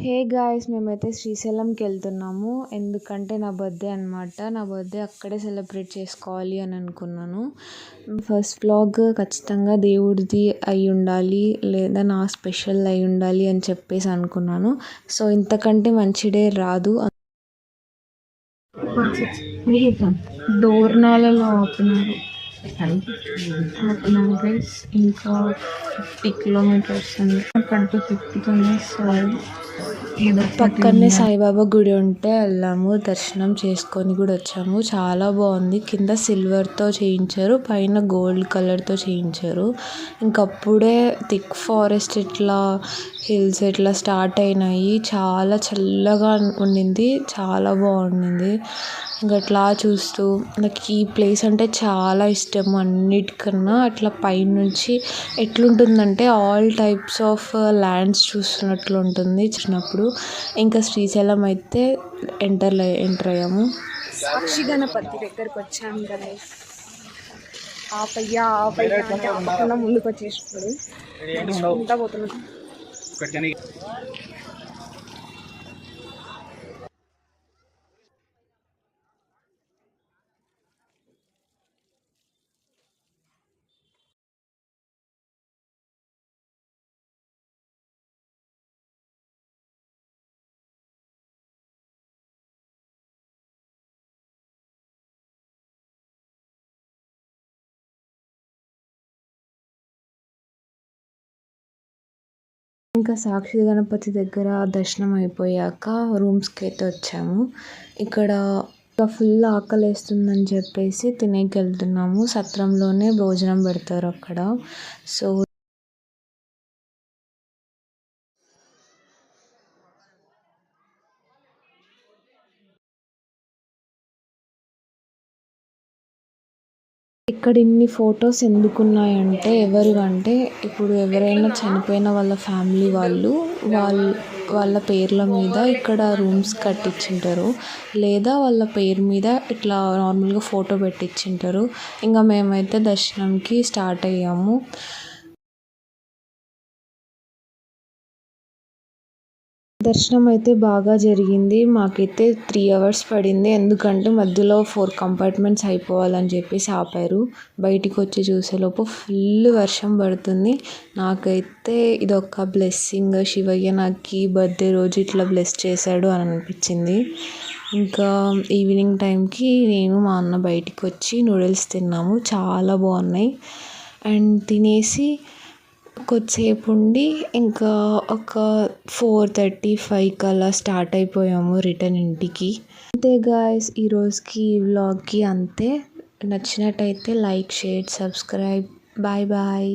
Hey guys మేమైతే శ్రీశైలంకి వెళ్తున్నాము. ఎందుకంటే నా బర్త్డే అనమాట. నా బర్త్డే అక్కడే సెలబ్రేట్ చేసుకోవాలి అని అనుకున్నాను. ఫస్ట్ వ్లాగ్ ఖచ్చితంగా దేవుడిది అయి ఉండాలి, లేదా నా స్పెషల్ అయి ఉండాలి అని చెప్పేసి అనుకున్నాను. సో ఇంతకంటే మంచి డే రాదు. డోర్నాలలో ఆపినారు గైస్. ఇంకా 50 కిలోమీటర్స్ అక్కడితో తిప్పుతుంది. సో పక్కనే సాయిబాబా గుడి ఉంటే వెళ్ళాము, దర్శనం చేసుకొని కూడా వచ్చాము. చాలా బాగుంది. కింద సిల్వర్తో చేయించారు, పైన గోల్డ్ కలర్తో చేయించారు. ఇంకప్పుడే థిక్ ఫారెస్ట్ ఇట్లా హిల్స్ ఇట్లా స్టార్ట్ అయినాయి. చాలా చల్లగా ఉండింది, చాలా బాగుండింది. ఇంకా అట్లా చూస్తూ నాకు ఈ ప్లేస్ అంటే చాలా ఇష్టం అన్నిటికన్నా. అట్లా పైనుంచి ఎట్లుంటుందంటే ఆల్ టైప్స్ ఆఫ్ ల్యాండ్స్ చూస్తున్నట్లు ఉంటుంది చిన్నప్పుడు. ఇంకా శ్రీశైలం అయితే ఎంటర్ అయ్యాము. సాక్షి గణపతి దగ్గరకు వచ్చాము కదా. ఆపయ్యా అంటే ఆపకుండా ముందుకు వచ్చేసినాడు. ఉంటా పోతున్నాడు. ఇంకా సాక్షి గణపతి దగ్గర దర్శనం అయిపోయాక రూమ్స్కి అయితే వచ్చాము. ఇక్కడ ఫుల్ ఆకలి వేస్తుందని చెప్పేసి తినేకి వెళ్తున్నాము. సత్రంలోనే భోజనం పెడతారు అక్కడ. సో ఇక్కడ ఇన్ని ఫొటోస్ ఎందుకున్నాయంటే ఎవరివంటే ఇప్పుడు ఎవరైనా చనిపోయిన వాళ్ళ ఫ్యామిలీ వాళ్ళ పేర్ల మీద ఇక్కడ రూమ్స్ కట్టించుంటారు, లేదా వాళ్ళ పేరు మీద ఇట్లా నార్మల్గా ఫోటో పెట్టించుంటారు. ఇంకా మేమైతే దర్శనంకి స్టార్ట్ అయ్యాము. దర్శనం అయితే బాగా జరిగింది. మాకైతే 3 hours పడింది. ఎందుకంటే మధ్యలో 4 కంపార్ట్మెంట్స్ అయిపోవాలని చెప్పేసి ఆపారు. బయటికి వచ్చి చూసేలోపు ఫుల్ వర్షం పడుతుంది. నాకైతే ఇదొక బ్లెస్సింగ్, శివయ్య నాకు బర్త్డే రోజు ఇట్లా బ్లెస్ చేశాడు అని అనిపించింది. ఇంకా ఈవినింగ్ టైంకి నేను మా అన్న బయటికి వచ్చి నూడిల్స్ తిన్నాము, చాలా బాగున్నాయి. అండ్ తినేసి కొద్దిసేపు ఉండి ఇంకా ఒక 4:35 అలా స్టార్ట్ అయిపోయాము రిటర్న్ ఇంటికి. అంతే గాయ్స్, ఈరోజుకి ఈ వ్లాగ్కి అంతే. నచ్చినట్టయితే like, share, subscribe. Bye bye.